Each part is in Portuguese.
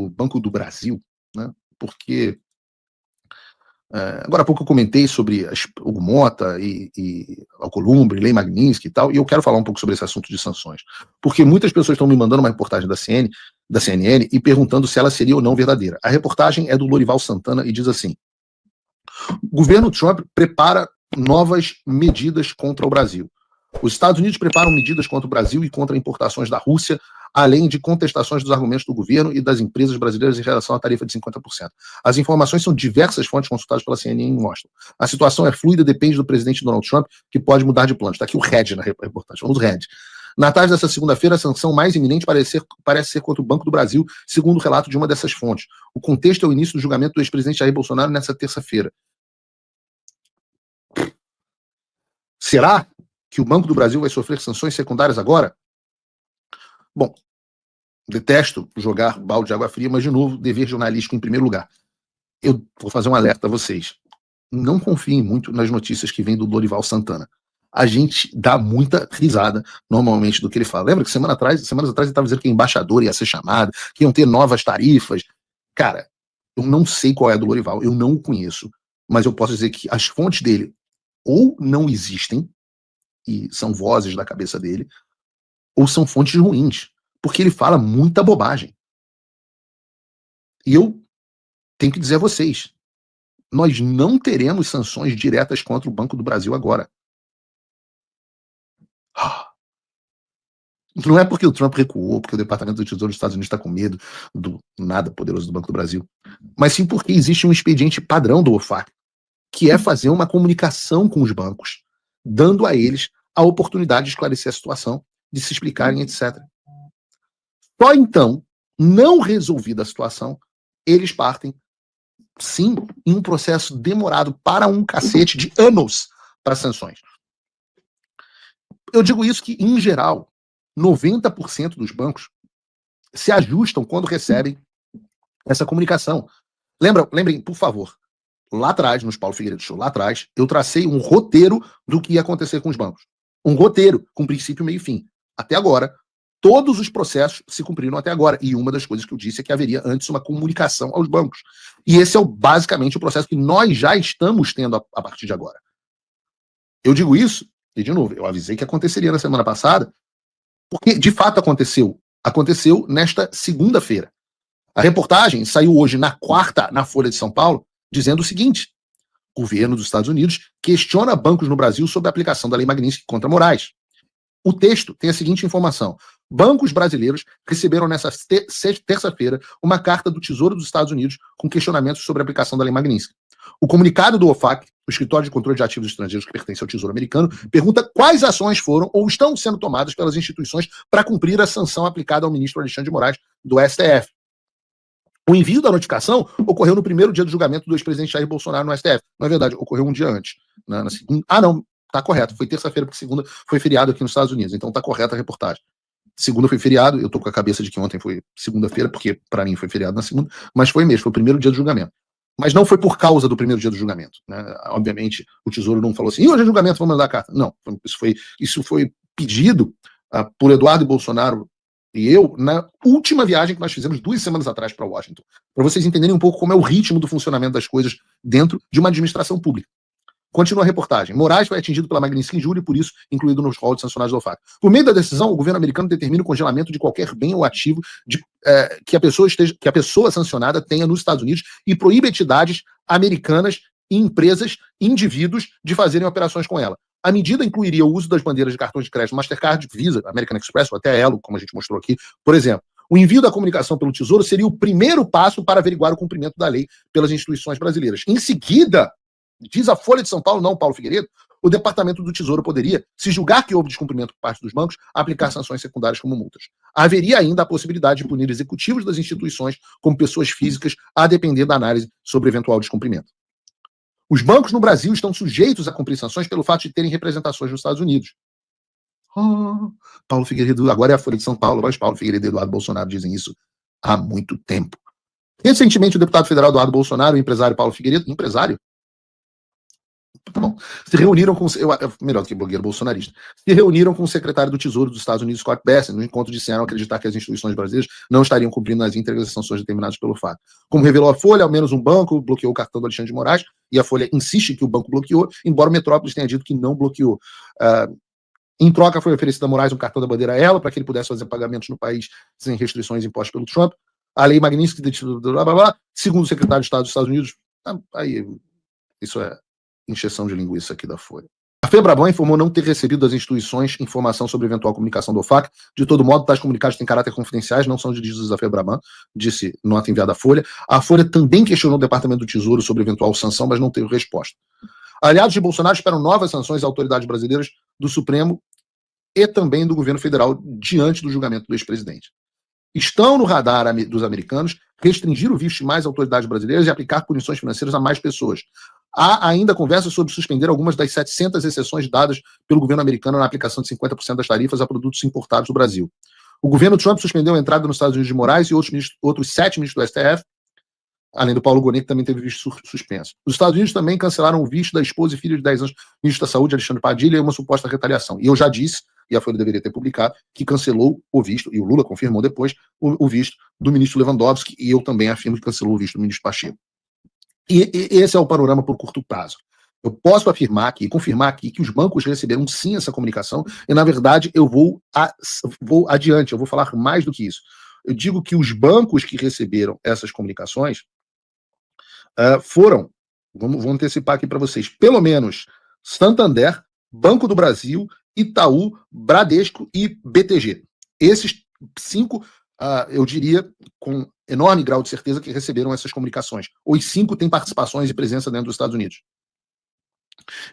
Banco do Brasil, né? Porque agora há pouco eu comentei sobre o Mota e Alcolumbre, Lei Magnitsky e tal, e eu quero falar um pouco sobre esse assunto de sanções, porque muitas pessoas estão me mandando uma reportagem da CNN e perguntando se ela seria ou não verdadeira. A reportagem é do Lorival Santana e diz assim: o governo Trump prepara novas medidas contra o Brasil. Os Estados Unidos preparam medidas contra o Brasil e contra importações da Rússia, além de contestações dos argumentos do governo e das empresas brasileiras em relação à tarifa de 50%. As informações são diversas fontes consultadas pela CNN e mostram. A situação é fluida, depende do presidente Donald Trump, que pode mudar de plano. Está aqui o Red na reportagem, vamos Red. Na tarde dessa segunda-feira, a sanção mais iminente parece ser contra o Banco do Brasil, segundo o relato de uma dessas fontes. O contexto é o início do julgamento do ex-presidente Jair Bolsonaro nessa terça-feira. Será que o Banco do Brasil vai sofrer sanções secundárias agora? Bom, detesto jogar balde de água fria, mas, de novo, dever jornalístico em primeiro lugar. Eu vou fazer um alerta a vocês. Não confiem muito nas notícias que vêm do Lorival Santana. A gente dá muita risada, normalmente, do que ele fala. Lembra que semanas atrás ele estava dizendo que a embaixadora ia ser chamada, que iam ter novas tarifas. Cara, eu não sei qual é a do Lorival, eu não o conheço, mas eu posso dizer que as fontes dele ou não existem, e são vozes da cabeça dele, ou são fontes ruins, porque ele fala muita bobagem. E eu tenho que dizer a vocês, nós não teremos sanções diretas contra o Banco do Brasil agora. Não é porque o Trump recuou, porque o Departamento do Tesouro dos Estados Unidos está com medo do nada poderoso do Banco do Brasil, mas sim porque existe um expediente padrão do OFAC, que é fazer uma comunicação com os bancos, dando a eles a oportunidade de esclarecer a situação, de se explicarem, etc. Só então, não resolvida a situação, eles partem, sim, em um processo demorado para um cacete de anos para sanções. Eu digo isso que, em geral, 90% dos bancos se ajustam quando recebem essa comunicação. Lembrem, por favor, lá atrás, nos Paulo Figueiredo Show, lá atrás, eu tracei um roteiro do que ia acontecer com os bancos. Um roteiro com princípio, meio e fim. Até agora, todos os processos se cumpriram até agora. E uma das coisas que eu disse é que haveria antes uma comunicação aos bancos. E esse é basicamente o processo que nós já estamos tendo a partir de agora. Eu digo isso, e de novo, eu avisei que aconteceria na semana passada, porque de fato aconteceu. Aconteceu nesta segunda-feira. A reportagem saiu hoje na quarta, na Folha de São Paulo, dizendo o seguinte: o governo dos Estados Unidos questiona bancos no Brasil sobre a aplicação da Lei Magnitsky contra Moraes. O texto tem a seguinte informação: bancos brasileiros receberam nessa terça-feira uma carta do Tesouro dos Estados Unidos com questionamentos sobre a aplicação da Lei Magnitsky. O comunicado do OFAC, o Escritório de Controle de Ativos Estrangeiros que pertence ao Tesouro Americano, pergunta quais ações foram ou estão sendo tomadas pelas instituições para cumprir a sanção aplicada ao ministro Alexandre de Moraes do STF. O envio da notificação ocorreu no primeiro dia do julgamento do ex-presidente Jair Bolsonaro no STF. Na verdade, ocorreu um dia antes. Na segunda... não, tá correto. Foi terça-feira, porque segunda foi feriado aqui nos Estados Unidos. Então tá correta a reportagem. Segunda foi feriado, eu tô com a cabeça de que ontem foi segunda-feira, porque para mim foi feriado na segunda, mas foi mesmo, foi o primeiro dia do julgamento. Mas não foi por causa do primeiro dia do julgamento, né? Obviamente, o Tesouro não falou assim, hoje é julgamento, vamos mandar a carta. Não, isso foi pedido por Eduardo Bolsonaro e eu na última viagem que nós fizemos 2 semanas atrás para Washington, para vocês entenderem um pouco como é o ritmo do funcionamento das coisas dentro de uma administração pública. Continua a reportagem. Moraes foi atingido pela Magnitsky em julho e, por isso, incluído nos rolos sancionados do OFAC. Por meio da decisão, o governo americano determina o congelamento de qualquer bem ou ativo que a pessoa sancionada tenha nos Estados Unidos e proíbe entidades americanas e empresas, indivíduos, de fazerem operações com ela. A medida incluiria o uso das bandeiras de cartões de crédito Mastercard, Visa, American Express, ou até Elo, como a gente mostrou aqui, por exemplo. O envio da comunicação pelo Tesouro seria o primeiro passo para averiguar o cumprimento da lei pelas instituições brasileiras. Em seguida, diz a Folha de São Paulo, não Paulo Figueiredo, o Departamento do Tesouro poderia, se julgar que houve descumprimento por parte dos bancos, aplicar sanções secundárias como multas. Haveria ainda a possibilidade de punir executivos das instituições como pessoas físicas, a depender da análise sobre eventual descumprimento. Os bancos no Brasil estão sujeitos a cumprir sanções pelo fato de terem representações nos Estados Unidos. Paulo Figueiredo, agora é a Folha de São Paulo, mas Paulo Figueiredo e Eduardo Bolsonaro dizem isso há muito tempo. Recentemente, o deputado federal Eduardo Bolsonaro, o empresário Paulo Figueiredo, empresário? Tá bom. Se reuniram com. Melhor do que blogueiro bolsonarista. Se reuniram com o secretário do Tesouro dos Estados Unidos, Scott Bessent, no encontro disseram acreditar que as instituições brasileiras não estariam cumprindo as íntegras as sanções determinadas pelo fato. Como revelou a Folha, ao menos um banco bloqueou o cartão do Alexandre de Moraes, e a Folha insiste que o banco bloqueou, embora o Metrópolis tenha dito que não bloqueou. Em troca, foi oferecido a Moraes um cartão da bandeira Elo para que ele pudesse fazer pagamentos no país sem restrições impostas pelo Trump. A lei Magnitsky, blá, blá, blá, segundo o secretário de Estado dos Estados Unidos, aí, isso é encheção de linguiça aqui da Folha. A FEBRABAN informou não ter recebido das instituições informação sobre eventual comunicação do OFAC. De todo modo, tais comunicados têm caráter confidenciais, não são dirigidos à FEBRABAN, disse nota enviada à Folha. A Folha também questionou o Departamento do Tesouro sobre eventual sanção, mas não teve resposta. Aliados de Bolsonaro esperam novas sanções às autoridades brasileiras do Supremo e também do governo federal diante do julgamento do ex-presidente. Estão no radar dos americanos restringir o visto de mais autoridades brasileiras e aplicar punições financeiras a mais pessoas. Há ainda conversas sobre suspender algumas das 700 exceções dadas pelo governo americano na aplicação de 50% das tarifas a produtos importados do Brasil. O governo Trump suspendeu a entrada nos Estados Unidos de Moraes e outros 7 ministros do STF, além do Paulo Gonet, que também teve visto suspenso. Os Estados Unidos também cancelaram o visto da esposa e filha de 10 anos, ministro da Saúde, Alexandre Padilha, e uma suposta retaliação. E eu já disse, e a Folha deveria ter publicado, que cancelou o visto, e o Lula confirmou depois, o visto do ministro Lewandowski, e eu também afirmo que cancelou o visto do ministro Pacheco. E esse é o panorama por curto prazo. Eu posso afirmar aqui, confirmar aqui, que os bancos receberam sim essa comunicação, e na verdade eu vou adiante, eu vou falar mais do que isso. Eu digo que os bancos que receberam essas comunicações foram, vou antecipar aqui para vocês, pelo menos Santander, Banco do Brasil, Itaú, Bradesco e BTG. Esses 5, eu diria, com enorme grau de certeza que receberam essas comunicações. Os 5 têm participações e presença dentro dos Estados Unidos.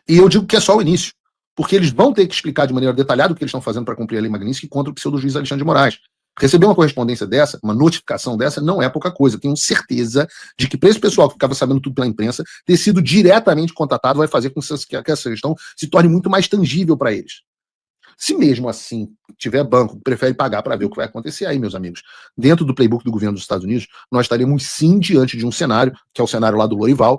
E eu digo que é só o início, porque eles vão ter que explicar de maneira detalhada o que eles estão fazendo para cumprir a lei Magnitsky contra o pseudo-juiz Alexandre de Moraes. Receber uma correspondência dessa, uma notificação dessa, não é pouca coisa. Tenho certeza de que para esse pessoal que ficava sabendo tudo pela imprensa, ter sido diretamente contatado vai fazer com que essa questão se torne muito mais tangível para eles. Se mesmo assim tiver banco que prefere pagar para ver o que vai acontecer aí, meus amigos, dentro do playbook do governo dos Estados Unidos, nós estaremos sim diante de um cenário, que é o cenário lá do Lorival,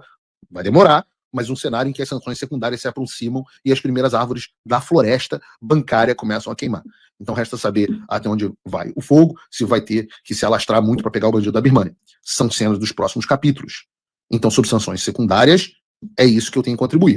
vai demorar, mas um cenário em que as sanções secundárias se aproximam e as primeiras árvores da floresta bancária começam a queimar. Então resta saber até onde vai o fogo, se vai ter que se alastrar muito para pegar o bandido da Birmania. São cenas dos próximos capítulos. Então, sobre sanções secundárias, é isso que eu tenho que contribuir.